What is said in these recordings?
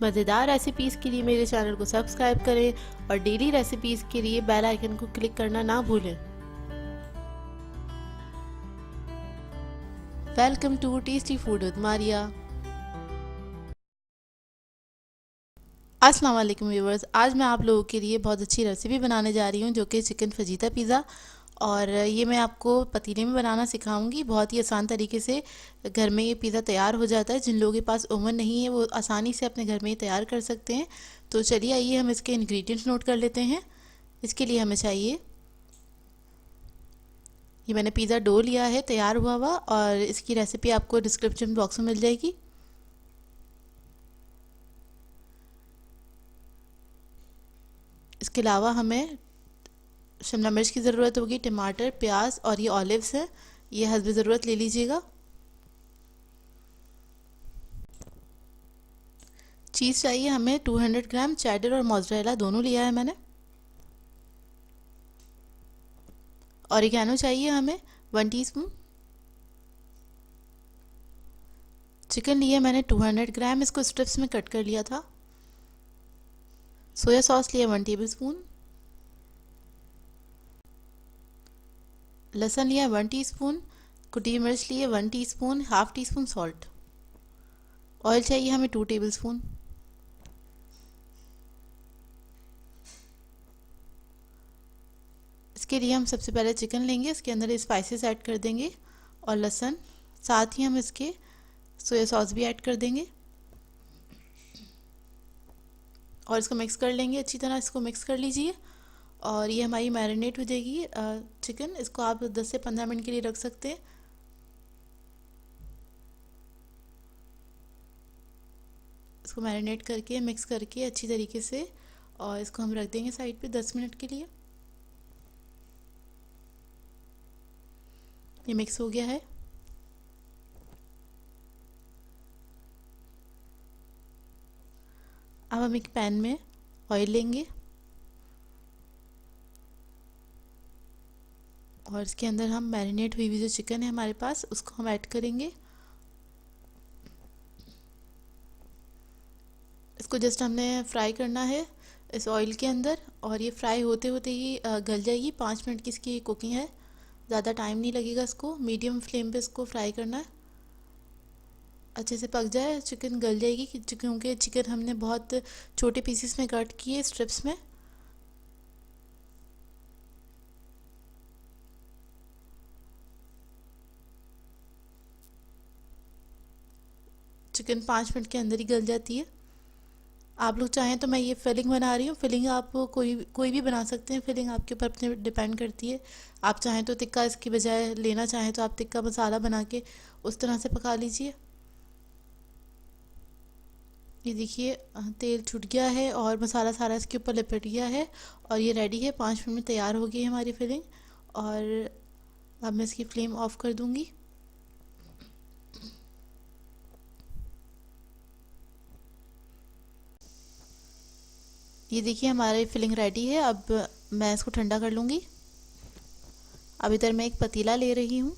मज़ेदार रेसिपीज़ के लिए मेरे चैनल को सब्सक्राइब करें और डेली रेसिपीज़ के लिए बेल आइकन को क्लिक करना ना भूलें। Welcome to tasty food with Maria. अस्सलाम वालेकुम व्यूवर्स, आज मैं आप लोगों के लिए बहुत अच्छी रेसिपी बनाने जा रही हूँ जो कि चिकन फजीता पिज़्ज़ा। और ये मैं आपको पतीले में बनाना सिखाऊंगी। बहुत ही आसान तरीके से घर में ये पिज़्ज़ा तैयार हो जाता है। जिन लोगों के पास ओवन नहीं है वो आसानी से अपने घर में ही तैयार कर सकते हैं। तो चलिए आइए हम इसके इंग्रेडिएंट्स नोट कर लेते हैं। इसके लिए हमें चाहिए, ये मैंने पिज़्ज़ा डो लिया है तैयार हुआ हुआ, और इसकी रेसिपी आपको डिस्क्रिप्शन बॉक्स में मिल जाएगी। इसके अलावा हमें शिमला मिर्च की ज़रूरत होगी, टमाटर, प्याज, और ये ऑलिव्स है, ये हस्ब ज़रूरत ले लीजिएगा। चीज़ चाहिए हमें 200 ग्राम, चेडर और मोज़रेला दोनों लिया है मैंने। ऑरिगेनो चाहिए हमें 1 टीस्पून। चिकन लिया मैंने 200 ग्राम, इसको स्ट्रिप्स में कट कर लिया था। सोया सॉस लिया 1 टेबलस्पून। लहसुन लिया 1 टीस्पून। कुटी मिर्च लिए 1 teaspoon, half tea spoon salt. Oil चाहिए हमें 2 टेबलस्पून। इसके लिए हम सबसे पहले चिकन लेंगे, इसके अंदर स्पाइसेस ऐड कर देंगे और लहसुन, साथ ही हम इसके सोया सॉस भी ऐड कर देंगे और इसको मिक्स कर लेंगे। अच्छी तरह इसको मिक्स कर लीजिए और ये हमारी मैरिनेट हो जाएगी चिकन। इसको आप 10 से 15 मिनट के लिए रख सकते हैं। इसको मैरिनेट करके मिक्स करके अच्छी तरीके से, और इसको हम रख देंगे साइड पे 10 मिनट के लिए। ये मिक्स हो गया है। अब हम एक पैन में ऑयल लेंगे और इसके अंदर हम मैरिनेट हुई हुई जो चिकन है हमारे पास उसको हम ऐड करेंगे। इसको जस्ट हमने फ्राई करना है इस ऑयल के अंदर, और ये फ्राई होते होते ही गल जाएगी। 5 मिनट की इसकी कुकिंग है, ज़्यादा टाइम नहीं लगेगा। इसको मीडियम फ्लेम पे इसको फ्राई करना है, अच्छे से पक जाए, चिकन गल जाएगी। क्योंकि चिकन हमने बहुत छोटे पीसेस में कट किए, स्ट्रिप्स में। चिकन 5 मिनट के अंदर ही गल जाती है। आप लोग चाहें तो मैं ये फिलिंग बना रही हूँ। फिलिंग आप कोई कोई भी बना सकते हैं, फिलिंग आपके ऊपर अपने डिपेंड करती है। आप चाहें तो टिक्का इसकी बजाय लेना चाहें तो आप टिक्का मसाला बना के उस तरह से पका लीजिए। ये देखिए तेल छूट गया है और मसाला सारा इसके ऊपर लिपट गया है और ये रेडी है। 5 मिनट में तैयार हो गई है हमारी फिलिंग। और अब मैं इसकी फ्लेम ऑफ कर दूंगी। ये देखिए हमारी फिलिंग रेडी है। अब मैं इसको ठंडा कर लूँगी। अब इधर मैं एक पतीला ले रही हूँ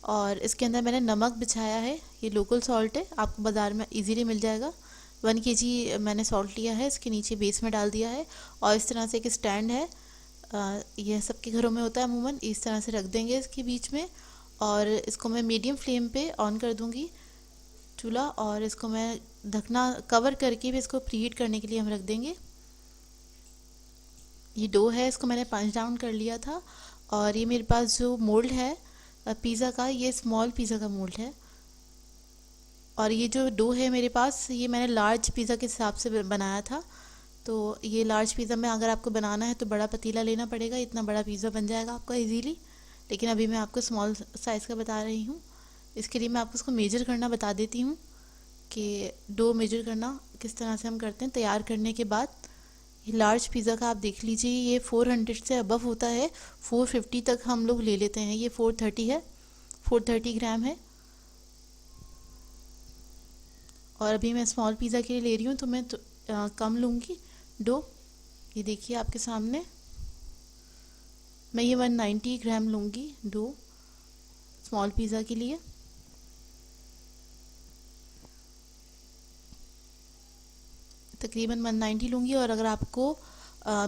और इसके अंदर मैंने नमक बिछाया है। ये लोकल सॉल्ट है, आपको बाज़ार में इजीली मिल जाएगा। 1 kg मैंने सॉल्ट लिया है, इसके नीचे बेस में डाल दिया है। और इस तरह से एक स्टैंड है, यह सबके घरों में होता है अमूमन। इस तरह से रख देंगे इसके बीच में, और इसको मैं मीडियम फ्लेम पे ऑन कर दूंगी चूल्हा, और इसको मैं ढकना कवर करके भी इसको प्रीहीट करने के लिए हम रख देंगे। ये डो है, इसको मैंने पंच डाउन कर लिया था। और ये मेरे पास जो मोल्ड है पिज़्ज़ा का, ये स्मॉल पिज़्ज़ा का मोल्ड है। और ये जो डो है मेरे पास, ये मैंने लार्ज पिज़्ज़ा के हिसाब से बनाया था। तो ये लार्ज पिज़्ज़ा में अगर आपको बनाना है तो बड़ा पतीला लेना पड़ेगा, इतना बड़ा पिज़्ज़ा बन जाएगा आपका इजीली। लेकिन अभी मैं आपको स्मॉल साइज़ का बता रही हूँ। इसके लिए मैं आपको उसको मेजर करना बता देती हूँ कि डो मेजर करना किस तरह से हम करते हैं तैयार करने के बाद। ये लार्ज पिज़्ज़ा का आप देख लीजिए, ये 400 से अबव होता है। 450 तक हम लोग ले लेते हैं। ये 430 है, 430 ग्राम है। और अभी मैं स्मॉल पिज़्ज़ा के लिए ले रही हूँ तो मैं कम लूँगी डो। ये देखिए आपके सामने, मैं ये 190 ग्राम लूँगी डो स्मॉल पिज़्ज़ा के लिए। तकरीबन 190 लूँगी। और अगर आपको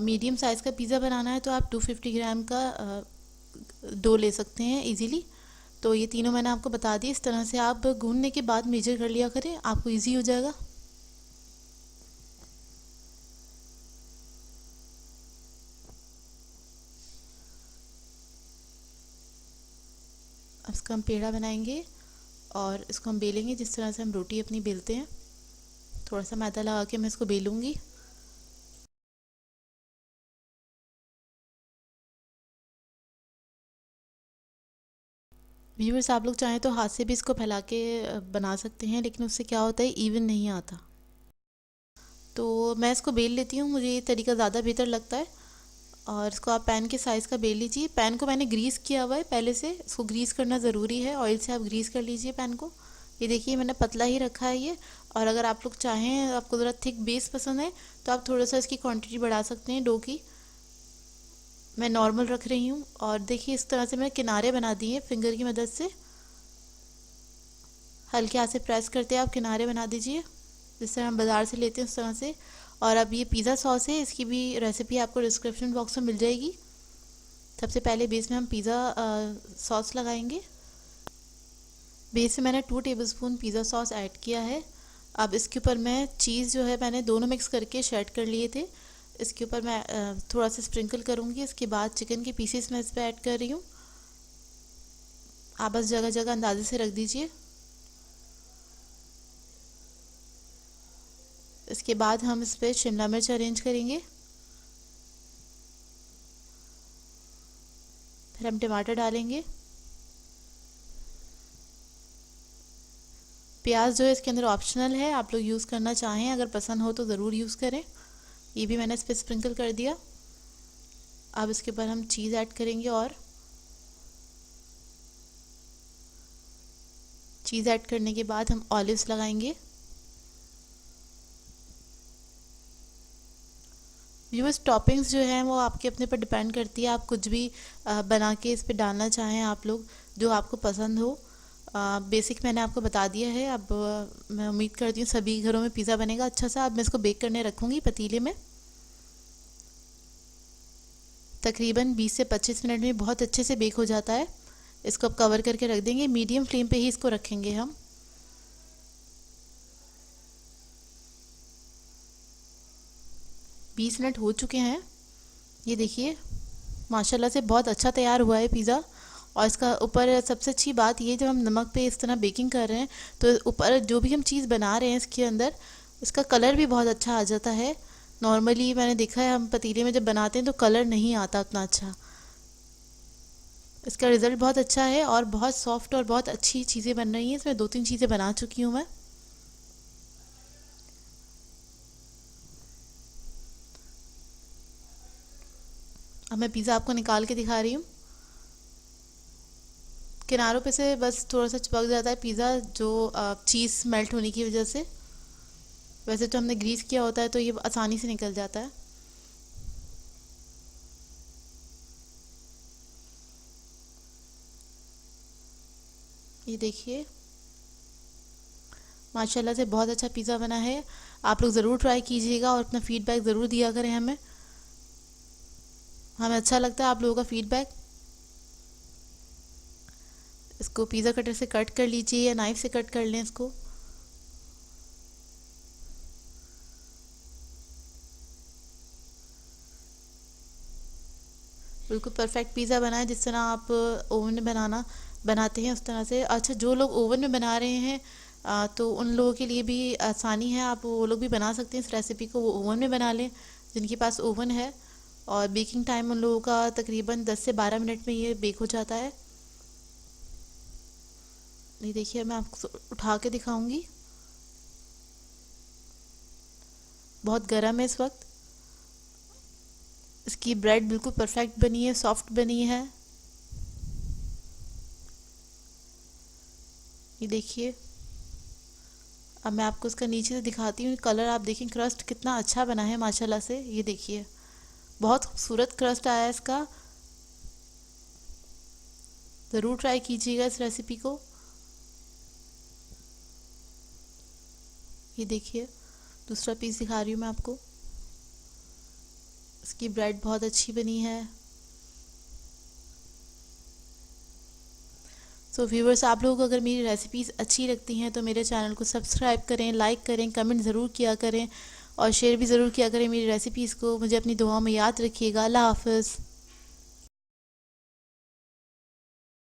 मीडियम साइज़ का पिज़्ज़ा बनाना है तो आप 250 ग्राम का डो ले सकते हैं इजीली। तो ये तीनों मैंने आपको बता दी। इस तरह से आप गूंदने के बाद मेजर कर लिया करें, आपको इजी हो जाएगा। अब इसका हम पेड़ा बनाएंगे और इसको हम बेलेंगे जिस तरह से हम रोटी अपनी बेलते हैं। थोड़ा सा मैदा लगा के मैं इसको बेलूँगी। व्यूअर्स, आप लोग चाहें तो हाथ से भी इसको फैला के बना सकते हैं, लेकिन उससे क्या होता है, इवन नहीं आता। तो मैं इसको बेल लेती हूँ, मुझे ये तरीका ज़्यादा बेहतर लगता है। और इसको आप पैन के साइज़ का बेल लीजिए। पैन को मैंने ग्रीस किया हुआ है पहले से, इसको ग्रीस करना ज़रूरी है। ऑयल से आप ग्रीस कर लीजिए पैन को। ये देखिए मैंने पतला ही रखा है ये। और अगर आप लोग चाहें, आपको ज़रा थिक बेस पसंद है, तो आप थोड़ा सा इसकी क्वांटिटी बढ़ा सकते हैं डो की। मैं नॉर्मल रख रही हूँ। और देखिए इस तरह से मैंने किनारे बना दिए फिंगर की मदद से। हल्के हाथ से प्रेस करते हैं आप किनारे बना दीजिए, जिस तरह हम बाज़ार से लेते हैं उस तरह से। और अब ये पिज़्ज़ा सॉस है, इसकी भी रेसिपी आपको डिस्क्रिप्शन बॉक्स में मिल जाएगी। सबसे पहले बेस में हम पिज़्ज़ा सॉस लगाएंगे। बेस में मैंने 2 टेबलस्पून पिज़्ज़ा सॉस ऐड किया है। अब इसके ऊपर मैं चीज़ जो है मैंने दोनों मिक्स करके शेड कर लिए थे, इसके ऊपर मैं थोड़ा सा स्प्रिंकल करूँगी। इसके बाद चिकन के पीसेस मैं इस पर ऐड कर रही हूँ। आप बस जगह जगह अंदाजे से रख दीजिए। इसके बाद हम इस पर शिमला मिर्च अरेंज करेंगे। फिर हम टमाटर डालेंगे। प्याज जो है इसके अंदर ऑप्शनल है, आप लोग यूज़ करना चाहें, अगर पसंद हो तो ज़रूर यूज़ करें। ये भी मैंने इस पर स्प्रिंकल कर दिया। अब इसके ऊपर हम चीज़ ऐड करेंगे और चीज़ ऐड करने के बाद हम ऑलिव्स लगाएंगे। व्यूअर्स, टॉपिंग्स जो हैं वो आपके अपने पर डिपेंड करती है। आप कुछ भी बना के इस पर डालना चाहें, आप लोग जो आपको पसंद हो। बेसिक मैंने आपको बता दिया है। अब मैं उम्मीद करती हूँ सभी घरों में पिज़्ज़ा बनेगा अच्छा सा। अब मैं इसको बेक करने रखूँगी पतीले में। तकरीबन 20 से 25 मिनट में बहुत अच्छे से बेक हो जाता है। इसको अब कवर करके रख देंगे, मीडियम फ्लेम पे ही इसको रखेंगे हम। 20 मिनट हो चुके हैं। ये देखिए माशाल्लाह से बहुत अच्छा तैयार हुआ है पिज़्ज़ा। और इसका ऊपर सबसे अच्छी बात ये, जब हम नमक पे इस तरह बेकिंग कर रहे हैं तो ऊपर जो भी हम चीज़ बना रहे हैं इसके अंदर, इसका कलर भी बहुत अच्छा आ जाता है। नॉर्मली मैंने देखा है हम पतीले में जब बनाते हैं तो कलर नहीं आता उतना अच्छा। इसका रिज़ल्ट बहुत अच्छा है और बहुत सॉफ्ट और बहुत अच्छी चीज़ें बन रही हैं। इसमें 2-3 चीज़ें बना चुकी हूँ मैं। अब मैं पिज़्ज़ा आपको निकाल के दिखा रही हूँ। किनारों पे से बस थोड़ा सा चिपक जाता है पिज़्ज़ा, जो चीज़ मेल्ट होने की वजह से। वैसे तो हमने ग्रीस किया होता है तो ये आसानी से निकल जाता है। ये देखिए माशाल्लाह से बहुत अच्छा पिज़्ज़ा बना है। आप लोग ज़रूर ट्राई कीजिएगा और अपना फ़ीडबैक ज़रूर दिया करें हमें। हमें अच्छा लगता है आप लोगों का फ़ीडबैक। इसको पिज़्ज़ा कटर से कट कर लीजिए या नाइफ़ से कट कर लें इसको। बिल्कुल परफेक्ट पिज़्ज़ा बना है, जिस तरह आप ओवन में बनाते हैं उस तरह से। अच्छा, जो लोग ओवन में बना रहे हैं तो उन लोगों के लिए भी आसानी है, आप वो लोग भी बना सकते हैं इस रेसिपी को, वो ओवन में बना लें जिनके पास ओवन है। और बेकिंग टाइम उन लोगों का तकरीबन 10 से 12 मिनट में ये बेक हो जाता है। ये देखिए मैं आपको उठा के दिखाऊंगी। बहुत गर्म है इस वक्त। इसकी ब्रेड बिल्कुल परफेक्ट बनी है, सॉफ्ट बनी है। ये देखिए अब मैं आपको इसका नीचे से दिखाती हूँ। कलर आप देखिए, क्रस्ट कितना अच्छा बना है माशाल्लाह से। ये देखिए बहुत खूबसूरत क्रस्ट आया है इसका। ज़रूर ट्राई कीजिएगा इस रेसिपी को। ये देखिए दूसरा पीस दिखा रही हूँ मैं आपको। इसकी ब्रेड बहुत अच्छी बनी है। सो व्यूवर्स, आप लोगों को अगर मेरी रेसिपीज़ अच्छी लगती हैं तो मेरे चैनल को सब्सक्राइब करें, लाइक करें, कमेंट ज़रूर किया करें और शेयर भी ज़रूर किया करें मेरी रेसिपीज़ को। मुझे अपनी दुआओं में याद रखिएगा। अल्लाह हाफ़िज़।